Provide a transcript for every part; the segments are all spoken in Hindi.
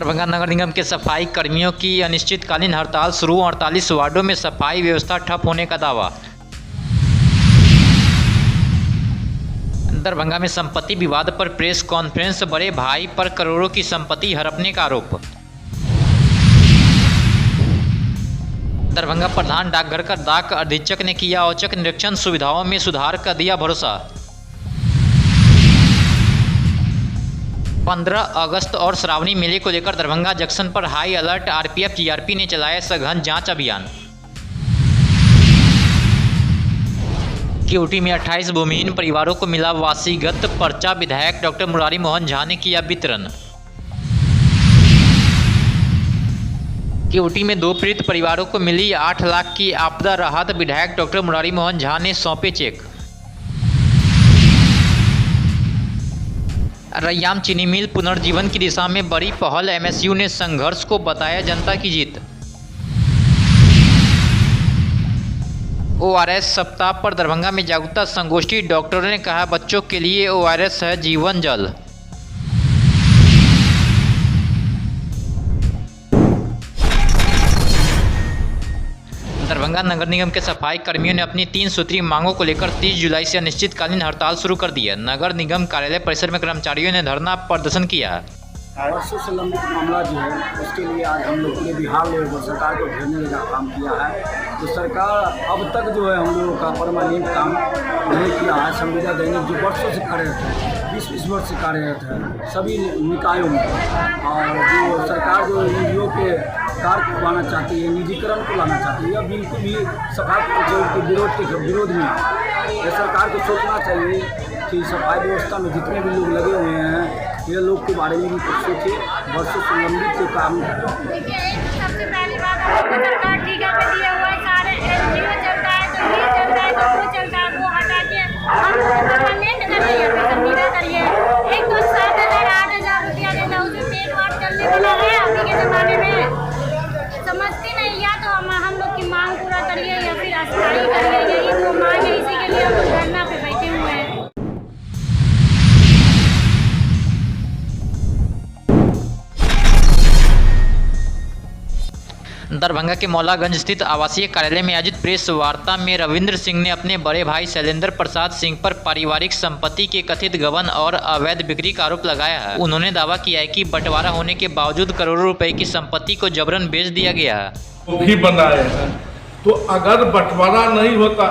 दरभंगा नगर निगम के सफाई कर्मियों की अनिश्चितकालीन हड़ताल शुरू। 48 वार्डों में सफाई व्यवस्था ठप होने का दावा। दरभंगा में संपत्ति विवाद पर प्रेस कॉन्फ्रेंस। बड़े भाई पर करोड़ों की संपत्ति हड़पने का आरोप। दरभंगा प्रधान डाकघर का डाक अधीक्षक ने किया औचक निरीक्षण। सुविधाओं में सुधार का दिया भरोसा। 15 अगस्त और श्रावणी मेले को लेकर दरभंगा जंक्शन पर हाई अलर्ट। आरपीएफ जीआरपी ने चलाया सघन जांच अभियान। केवटी में 28 भूमिहीन परिवारों को मिला वासीगत पर्चा। विधायक डॉक्टर मुरारी मोहन झा ने किया वितरण। केवटी में 2 पीड़ित परिवारों को मिली 8 लाख की आपदा राहत। विधायक डॉक्टर मुरारी मोहन झा ने सौंपे चेक। रैयाम चीनी मिल पुनर्जीवन की दिशा में बड़ी पहल। एमएसयू ने संघर्ष को बताया जनता की जीत। ओआरएस सप्ताह पर दरभंगा में जागरूकता संगोष्ठी। डॉक्टरों ने कहा बच्चों के लिए ओआरएस है जीवन जल। दरभंगा नगर निगम के सफाई कर्मियों ने अपनी 3 सूत्रीय मांगों को लेकर 30 जुलाई से अनिश्चितकालीन हड़ताल शुरू कर दी है। नगर निगम कार्यालय परिसर में कर्मचारियों ने धरना प्रदर्शन किया। वर्षों से लंबित मामला जो है उसके लिए आज हम लोग ने बिहार लेवल सरकार को घेरने का काम किया है। तो सरकार अब तक जो है हम लोगों का परमानेंट काम नहीं किया है। संविदा दैनिक जो वर्षों से कार्यरत है, 20-20 वर्ष से कार्यरत है सभी निकायों में, और जो सरकार जो एनजीओ के कार्य को लाना चाहती है, निजीकरण को लाना चाहती है, या बिल्कुल भी सफाई के विरोध में ये सरकार को सोचना चाहिए कि सफाई व्यवस्था में जितने भी लोग लगे हुए हैं ये लोग के बारे में भी कुछ सोचे। वर्षों से लंबित के काम सबसे पहली बात सरकार टीका पे दिया हुआ है, सारे एनजीओ चलता है तो ये चलता है तो वो चलता है, वो हटा के हम परमानेंट करिए, संविदा करिए। एक तो 7,000-8,000 रुपया देना, उसमें पेट वाट चलने वाला है अभी के ज़माने में। समझते नहीं, या तो हम लोग की मांग पूरा करिए या फिर अस्थायी करिए। यही वो मांग है, इसी के लिए हम लोग धरना पे बैठे हुए हैं। दरभंगा के मौलागंज स्थित आवासीय कार्यालय में आयोजित प्रेस वार्ता में रविंद्र सिंह ने अपने बड़े भाई शैलेंद्र प्रसाद सिंह पर पारिवारिक संपत्ति के कथित गबन और अवैध बिक्री का आरोप लगाया है। उन्होंने दावा किया है कि बंटवारा होने के बावजूद करोड़ों रुपए की संपत्ति को जबरन बेच दिया गया है। वो भी बनाए हैं, तो अगर बंटवारा नहीं होता,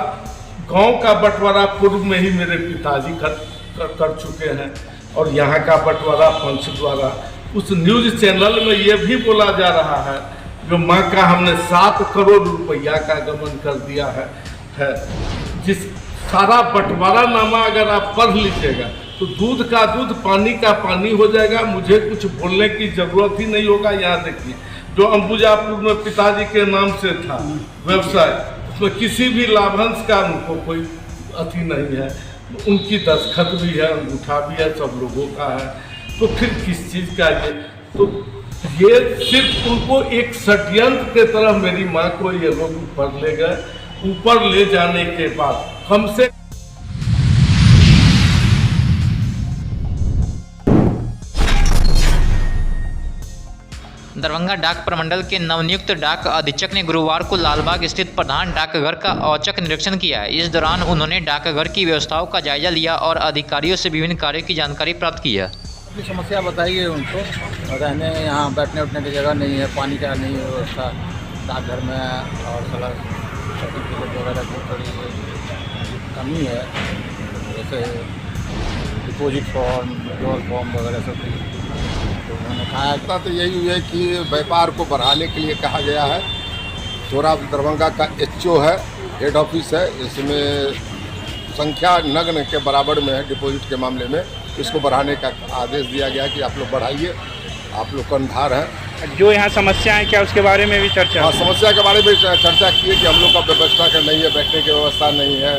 गाँव का बंटवारा पूर्व में ही मेरे पिताजी कर चुके हैं, और यहाँ का बंटवारा पंच द्वारा। उस न्यूज चैनल में ये भी बोला जा रहा है जो माँ का हमने 7 करोड़ रुपया का गबन कर दिया है। जिस सारा बंटवारा नामा अगर आप पढ़ लीजिएगा तो दूध का दूध पानी का पानी हो जाएगा। मुझे कुछ बोलने की जरूरत ही नहीं होगा। यहाँ देखिए जो अंबुजापुर में पिताजी के नाम से था व्यवसाय, उसमें किसी भी लाभांश का उनको कोई अति नहीं है। उनकी दस्तखत भी है, अंगूठा भी है, सब लोगों का है। तो फिर किस चीज़ का ये सिर्फ उनको एक षड्यंत्र के तरह मेरी माँ को ये लोग ऊपर ले गए। ऊपर ले जाने के बाद हमसे दरभंगा डाक प्रमंडल के नवनियुक्त डाक अधीक्षक ने गुरुवार को लालबाग स्थित प्रधान डाकघर का औचक निरीक्षण किया। इस दौरान उन्होंने डाकघर की व्यवस्थाओं का जायजा लिया और अधिकारियों से विभिन्न कार्यों की जानकारी प्राप्त की है। अपनी समस्या बताइए उनको। रहने यहाँ बैठने उठने की जगह नहीं है, पानी का नहीं है व्यवस्था डाकघर में, और सर्टिफिकेट वगैरह की थोड़ी कमी है। जैसे डिपॉजिट फॉर्म, विड्रॉल फॉर्म वगैरह सब। तो उन्होंने कहा तो यही है कि व्यापार को बढ़ाने के लिए कहा गया है। थोड़ा दरभंगा का एचओ है, हेड ऑफिस है, इसमें संख्या नग्न के बराबर में है डिपॉजिट के मामले में। इसको बढ़ाने का आदेश दिया गया कि आप लोग बढ़ाइए, आप लोग कंधार हैं। जो यहाँ समस्या है क्या उसके बारे में भी चर्चा? हाँ, समस्या के बारे में चर्चा की है कि हम लोग का व्यवस्था का नहीं है, बैठने की व्यवस्था नहीं है,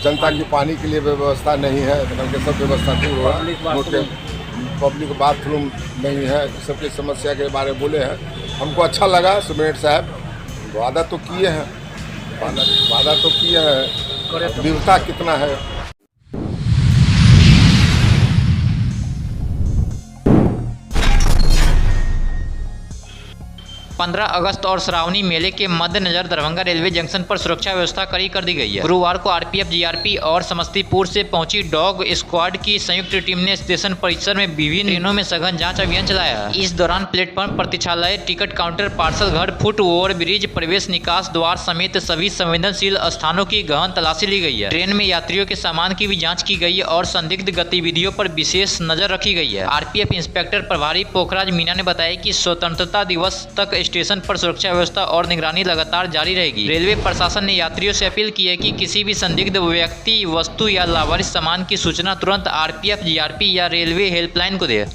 जनता की पानी के लिए व्यवस्था नहीं है, बल्कि सब व्यवस्था दूर हो रहा। पब्लिक बाथरूम नहीं है, सबकी समस्या के बारे में बोले हैं। हमको अच्छा लगा। सुमेर साहब वादा तो किए हैं, वादा तो किए हैं, विवता कितना है। 15 अगस्त और श्रावणी मेले के मद्देनजर दरभंगा रेलवे जंक्शन पर सुरक्षा व्यवस्था कड़ी कर दी गई है। गुरुवार को आरपीएफ, जीआरपी और समस्तीपुर से पहुंची डॉग स्क्वाड की संयुक्त टीम ने स्टेशन परिसर में विभिन्न ट्रेनों में सघन जांच अभियान चलाया। इस दौरान प्लेटफॉर्म, प्रतीक्षालय, टिकट काउंटर, पार्सल घर, फुट ओवर ब्रिज, प्रवेश निकास द्वार समेत सभी संवेदनशील स्थानों की गहन तलाशी ली गई है। ट्रेन में यात्रियों के सामान की भी जाँच की गई और संदिग्ध गतिविधियों पर विशेष नजर रखी गई है। आरपीएफ इंस्पेक्टर प्रभारी पोखराज मीना ने बताया कि स्वतंत्रता दिवस तक स्टेशन पर सुरक्षा व्यवस्था और निगरानी लगातार जारी रहेगी। रेलवे प्रशासन ने यात्रियों से अपील की है कि किसी भी संदिग्ध व्यक्ति, वस्तु या लावारिस सामान की सूचना तुरंत आरपीएफ, जीआरपी या रेलवे हेल्पलाइन को दे।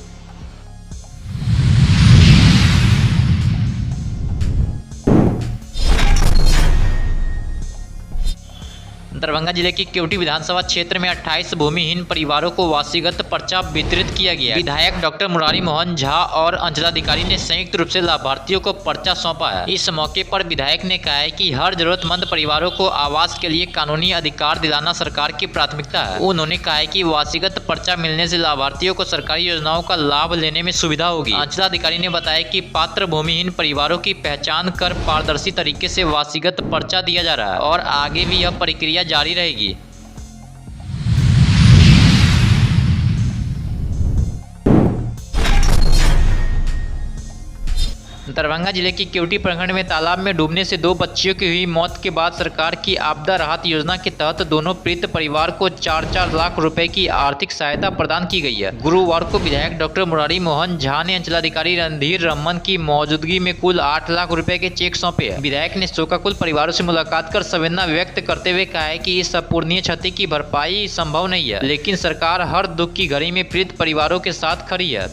दरभंगा जिले की केवटी विधानसभा क्षेत्र में 28 भूमिहीन परिवारों को वासीगत पर्चा वितरित किया गया। विधायक डॉक्टर मुरारी मोहन झा और अंचलाधिकारी ने संयुक्त रूप से लाभार्थियों को पर्चा सौंपा है। इस मौके पर विधायक ने कहा है कि हर जरूरतमंद परिवारों को आवास के लिए कानूनी अधिकार दिलाना सरकार की प्राथमिकता है। उन्होंने कहा है कि वासीगत पर्चा मिलने से लाभार्थियों को सरकारी योजनाओं का लाभ लेने में सुविधा होगी। अंचलाधिकारी ने बताया कि पात्र भूमिहीन परिवारों की पहचान कर पारदर्शी तरीके से वासीगत पर्चा दिया जा रहा है और आगे भी यह प्रक्रिया जारी रहेगी। दरभंगा जिले की केवटी प्रखंड में तालाब में डूबने से 2 बच्चियों की हुई मौत के बाद सरकार की आपदा राहत योजना के तहत दोनों पीड़ित परिवार को 4-4 लाख रुपए की आर्थिक सहायता प्रदान की गई है। गुरुवार को विधायक डॉक्टर मुरारी मोहन झा ने अंचलाधिकारी रणधीर रमन की मौजूदगी में कुल 8 लाख रुपए के चेक सौंपे हैं। विधायक ने शोकाकुल परिवारों से मुलाकात कर संवेदना व्यक्त करते हुए कहा है कि इस अपूरणीय क्षति की भरपाई संभव नहीं है, लेकिन सरकार हर दुख की घड़ी में पीड़ित परिवारों के साथ खड़ी है।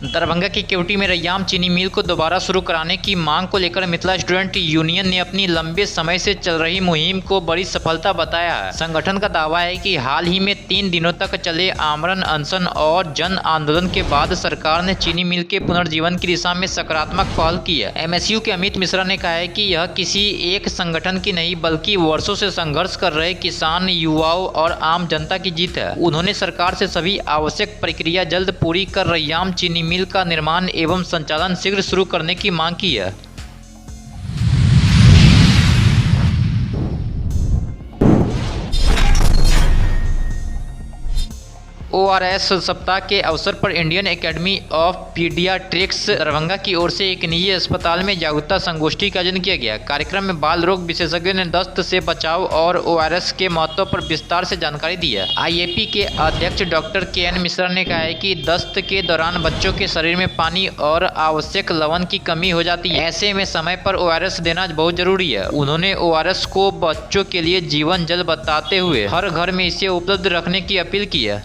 दरभंगा की केवटी में रैयाम चीनी मिल को दोबारा शुरू कराने की मांग को लेकर मिथिला स्टूडेंट यूनियन ने अपनी लंबे समय से चल रही मुहिम को बड़ी सफलता बताया है। संगठन का दावा है कि हाल ही में 3 दिनों तक चले आमरण अनशन और जन आंदोलन के बाद सरकार ने चीनी मिल के पुनर्जीवन की दिशा में सकारात्मक पहल की है। एमएसयू के अमित मिश्रा ने कहा है कि यह किसी एक संगठन की नहीं बल्कि वर्षों से संघर्ष कर रहे किसान, युवाओं और आम जनता की जीत है। उन्होंने सरकार से सभी आवश्यक प्रक्रिया जल्द पूरी कर रैयाम चीनी मिल का निर्माण एवं संचालन शीघ्र शुरू करने की मांग की है। ORS सप्ताह के अवसर पर Indian academy of paediatrics Darbhanga की ओर से एक निजी अस्पताल में जागरूकता संगोष्ठी का आयोजन किया गया। कार्यक्रम में बाल रोग विशेषज्ञों ने दस्त से बचाव और ORS के महत्व पर विस्तार से जानकारी दी है। IAP के अध्यक्ष डॉक्टर KN मिश्रा ने कहा है कि दस्त के दौरान बच्चों के शरीर में पानी और आवश्यक लवण की कमी हो जाती है। ऐसे में समय पर ORS देना बहुत जरूरी है। उन्होंने ORS को बच्चों के लिए जीवन जल बताते हुए हर घर में इसे उपलब्ध रखने की अपील की है।